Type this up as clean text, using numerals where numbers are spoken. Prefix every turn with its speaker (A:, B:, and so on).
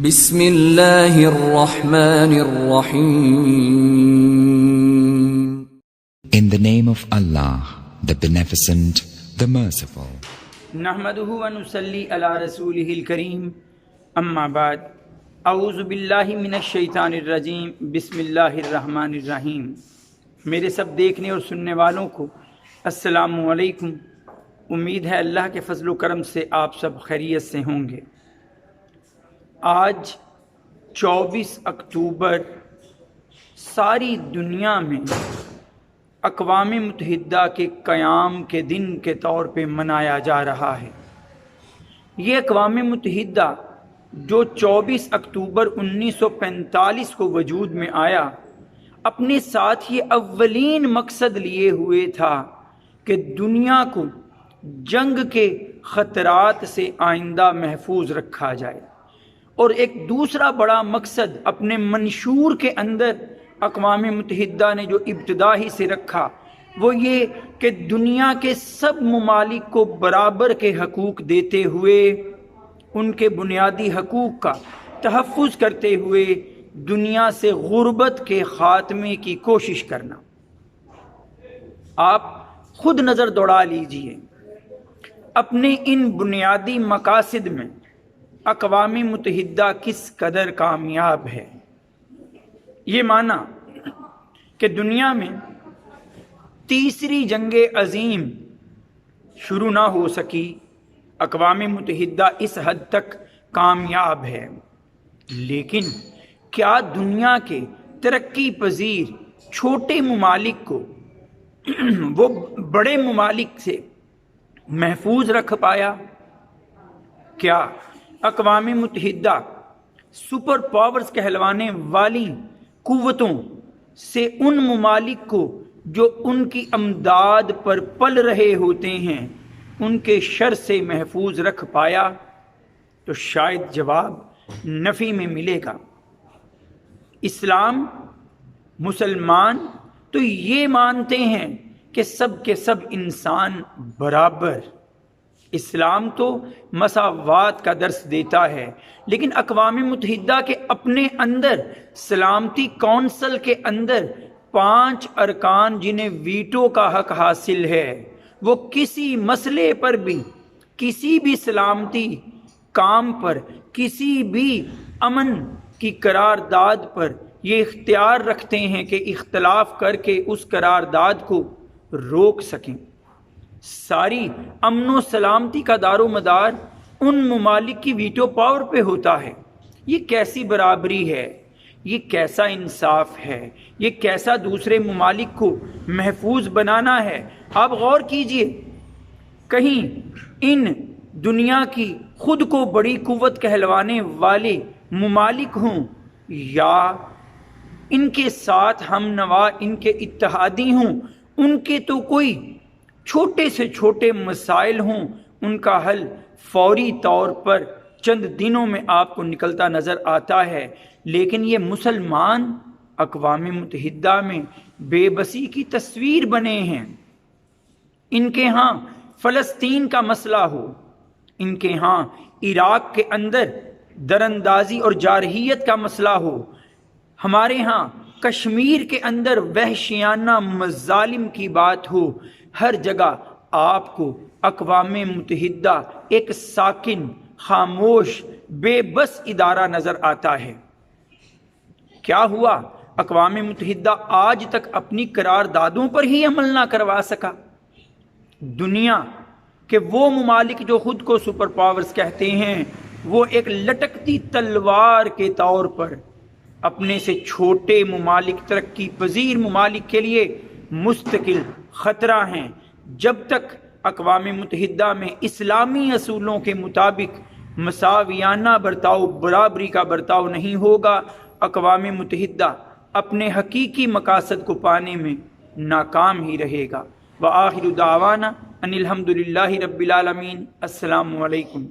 A: بسم اللہ الرحمن الرحیم.
B: In the name of Allah, the Beneficent, the Merciful.
C: نحمده ونصلي على رسوله الكريم. اما بعد، اعوذ باللہ من الشیطان الرجیم. بسم اللہ الرحمن الرحیم. میرے سب دیکھنے اور سننے والوں کو السلام علیکم. امید ہے اللہ کے فضل و کرم سے آپ سب خیریت سے ہوں گے. آج 24 اکتوبر ساری دنیا میں اقوام متحدہ کے قیام کے دن کے طور پہ منایا جا رہا ہے. یہ اقوام متحدہ جو 24 اکتوبر 1945 کو وجود میں آیا، اپنے ساتھ یہ اولین مقصد لیے ہوئے تھا کہ دنیا کو جنگ کے خطرات سے آئندہ محفوظ رکھا جائے. اور ایک دوسرا بڑا مقصد اپنے منشور کے اندر اقوام متحدہ نے جو ابتدا ہی سے رکھا، وہ یہ کہ دنیا کے سب ممالک کو برابر کے حقوق دیتے ہوئے، ان کے بنیادی حقوق کا تحفظ کرتے ہوئے دنیا سے غربت کے خاتمے کی کوشش کرنا. آپ خود نظر دوڑا لیجئے، اپنے ان بنیادی مقاصد میں اقوام متحدہ کس قدر کامیاب ہے. یہ مانا کہ دنیا میں تیسری جنگ عظیم شروع نہ ہو سکی، اقوام متحدہ اس حد تک کامیاب ہے. لیکن کیا دنیا کے ترقی پذیر چھوٹے ممالک کو وہ بڑے ممالک سے محفوظ رکھ پایا؟ کیا اقوام متحدہ سپر پاورز کہلوانے والی قوتوں سے ان ممالک کو جو ان کی امداد پر پل رہے ہوتے ہیں ان کے شر سے محفوظ رکھ پایا؟ تو شاید جواب نفی میں ملے گا. اسلام، مسلمان تو یہ مانتے ہیں کہ سب کے سب انسان برابر. اسلام تو مساوات کا درس دیتا ہے، لیکن اقوام متحدہ کے اپنے اندر سلامتی کونسل کے اندر 5 ارکان جنہیں ویٹو کا حق حاصل ہے، وہ کسی مسئلے پر بھی، کسی بھی سلامتی کام پر، کسی بھی امن کی قرارداد پر یہ اختیار رکھتے ہیں کہ اختلاف کر کے اس قرارداد کو روک سکیں. ساری امن و سلامتی کا دار و مدار ان ممالک کی ویٹو پاور پہ ہوتا ہے. یہ کیسی برابری ہے؟ یہ کیسا انصاف ہے؟ یہ کیسا دوسرے ممالک کو محفوظ بنانا ہے؟ آپ غور کیجئے، کہیں ان دنیا کی خود کو بڑی قوت کہلوانے والے ممالک ہوں یا ان کے ساتھ ہم نوا، ان کے اتحادی ہوں، ان کے تو کوئی چھوٹے سے چھوٹے مسائل ہوں، ان کا حل فوری طور پر چند دنوں میں آپ کو نکلتا نظر آتا ہے. لیکن یہ مسلمان اقوام متحدہ میں بے بسی کی تصویر بنے ہیں. ان کے ہاں فلسطین کا مسئلہ ہو، ان کے ہاں عراق کے اندر دراندازی اور جارحیت کا مسئلہ ہو، ہمارے ہاں کشمیر کے اندر وحشیانہ مظالم کی بات ہو، ہر جگہ آپ کو اقوام متحدہ ایک ساکن، خاموش، بے بس ادارہ نظر آتا ہے. کیا ہوا؟ اقوام متحدہ آج تک اپنی قراردادوں پر ہی عمل نہ کروا سکا. دنیا کے وہ ممالک جو خود کو سپر پاورز کہتے ہیں، وہ ایک لٹکتی تلوار کے طور پر اپنے سے چھوٹے ممالک، ترقی پذیر ممالک کے لیے مستقل خطرہ ہیں. جب تک اقوام متحدہ میں اسلامی اصولوں کے مطابق مساویانہ برتاؤ، برابری کا برتاؤ نہیں ہوگا، اقوام متحدہ اپنے حقیقی مقاصد کو پانے میں ناکام ہی رہے گا. وآخر دعوانا ان الحمد للہ رب العالمین. السلام علیکم.